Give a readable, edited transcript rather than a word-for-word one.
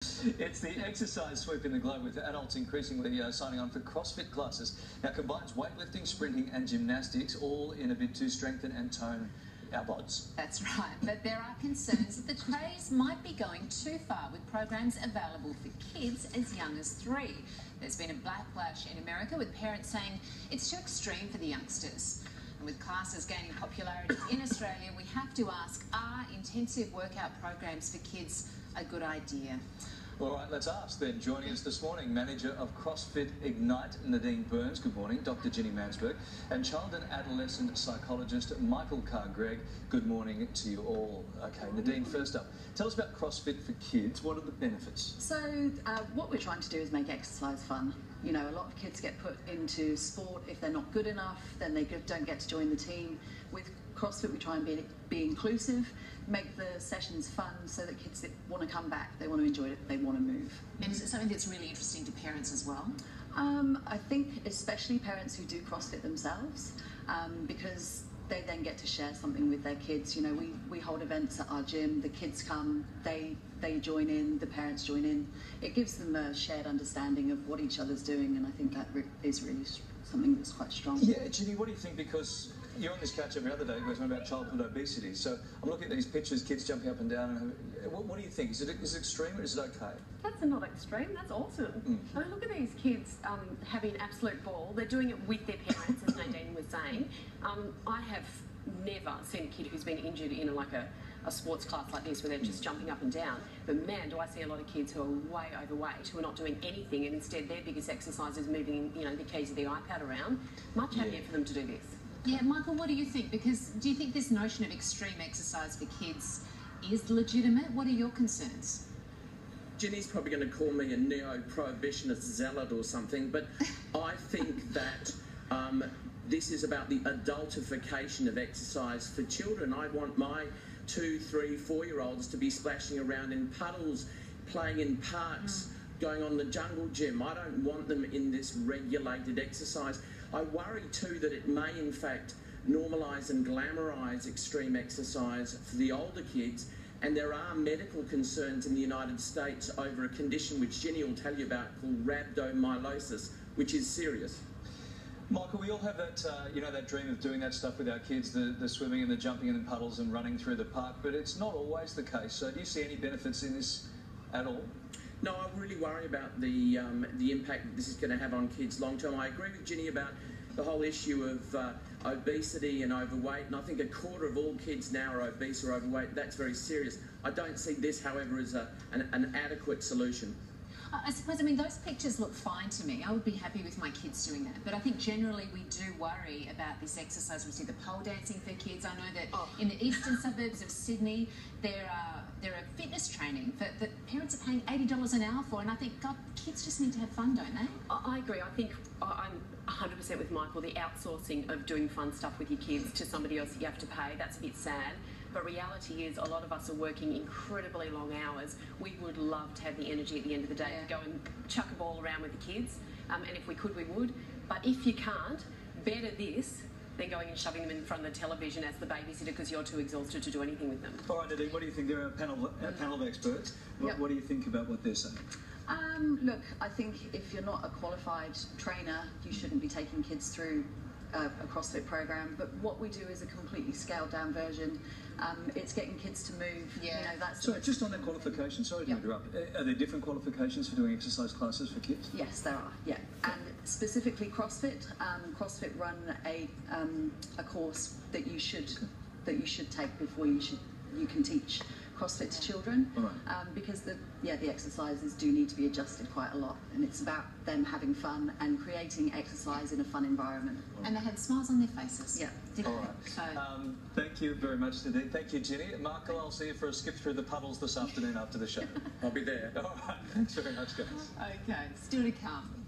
It's the exercise sweep in the globe, with adults increasingly signing on for CrossFit classes. Now, combines weightlifting, sprinting and gymnastics, all in a bid to strengthen and tone our bods. That's right, but there are concerns that the craze might be going too far, with programs available for kids as young as 3. There's been a backlash in America, with parents saying it's too extreme for the youngsters. And with classes gaining popularity in Australia, we have to ask, are intensive workout programs for kids a good idea? All right, let's ask then. Joining us this morning, manager of CrossFit Ignite, Nadine Burns. Good morning. Dr. Ginny Mansberg. And child and adolescent psychologist Michael Carr-Gregg. Good morning to you all. Okay, Nadine, first up, tell us about CrossFit for kids. What are the benefits? So what we're trying to do is make exercise fun. You know, a lot of kids get put into sport. If they're not good enough, then they don't get to join the team. With CrossFit, we try and be inclusive, make the sessions fun so that kids that want to come back, they want to enjoy it, they want to move. And is it something that's really interesting to parents as well? I think especially parents who do CrossFit themselves, because they then get to share something with their kids. You know, we hold events at our gym, the kids come, they join in, the parents join in. It gives them a shared understanding of what each other's doing, and I think that is really something that's quite strong. Yeah, Ginny, what do you think? Because you're on this couch every other day, we're talking about childhood obesity. So I'm looking at these pictures, kids jumping up and down. What do you think? Is it extreme or is it okay? That's not extreme, that's awesome. I mean, look at these kids having an absolute ball. They're doing it with their parents, as Nadine was saying. I have never seen a kid who's been injured in a sports class like this where they're just jumping up and down. But man, do I see a lot of kids who are way overweight, who are not doing anything, and instead their biggest exercise is moving, you know, the keys of the iPad around. Much happier for them to do this. Yeah, Michael, what do you think? Because do you think this notion of extreme exercise for kids is legitimate? What are your concerns? Ginny's probably going to call me a neo-prohibitionist zealot or something, but I think that this is about the adultification of exercise for children. I want my 2, 3, 4-year-olds to be splashing around in puddles, playing in parks, going on the jungle gym. I don't want them in this regulated exercise. I worry too that it may in fact normalise and glamorise extreme exercise for the older kids, and there are medical concerns in the United States over a condition which Ginny will tell you about called rhabdomyolysis, which is serious. Michael, we all have that, you know, that dream of doing that stuff with our kids, the swimming and the jumping in the puddles and running through the park, but it's not always the case. So do you see any benefits in this at all? No, I really worry about the impact that this is going to have on kids long term. I agree with Ginny about the whole issue of obesity and overweight, and I think 1/4 of all kids now are obese or overweight. That's very serious. I don't see this, however, as an adequate solution. I suppose, I mean, those pictures look fine to me. I would be happy with my kids doing that. But I think generally we do worry about this exercise. We see the pole dancing for kids. I know that in the eastern suburbs of Sydney, there are fitness training that parents are paying $80 an hour for. And I think, God, kids just need to have fun, don't they? I agree. I think I'm 100% with Michael. The outsourcing of doing fun stuff with your kids to somebody else that you have to pay, that's a bit sad. But reality is a lot of us are working incredibly long hours. We would love to have the energy at the end of the day to go and chuck a ball around with the kids. And if we could, we would. But if you can't, better this than going and shoving them in front of the television as the babysitter because you're too exhausted to do anything with them. All right, Nadine, what do you think? There are a panel of experts. What do you think about what they're saying? Look, I think if you're not a qualified trainer, you shouldn't be taking kids through a CrossFit program, but what we do is a completely scaled down version. It's getting kids to move. Yeah. You know, that's So just on that qualification, sorry to interrupt, are there different qualifications for doing exercise classes for kids? Yes, there are. Yeah, and specifically CrossFit. CrossFit run a course that you should take before you can teach CrossFit to children, because the exercises do need to be adjusted quite a lot, and it's about them having fun and creating exercise in a fun environment. And they had smiles on their faces. Yeah. All right. So, thank you very much, Nadine. Thank you, Ginny. Michael, I'll see you for a skip through the puddles this afternoon after the show. I'll be there. All right. Thanks very much, guys. okay, still to come.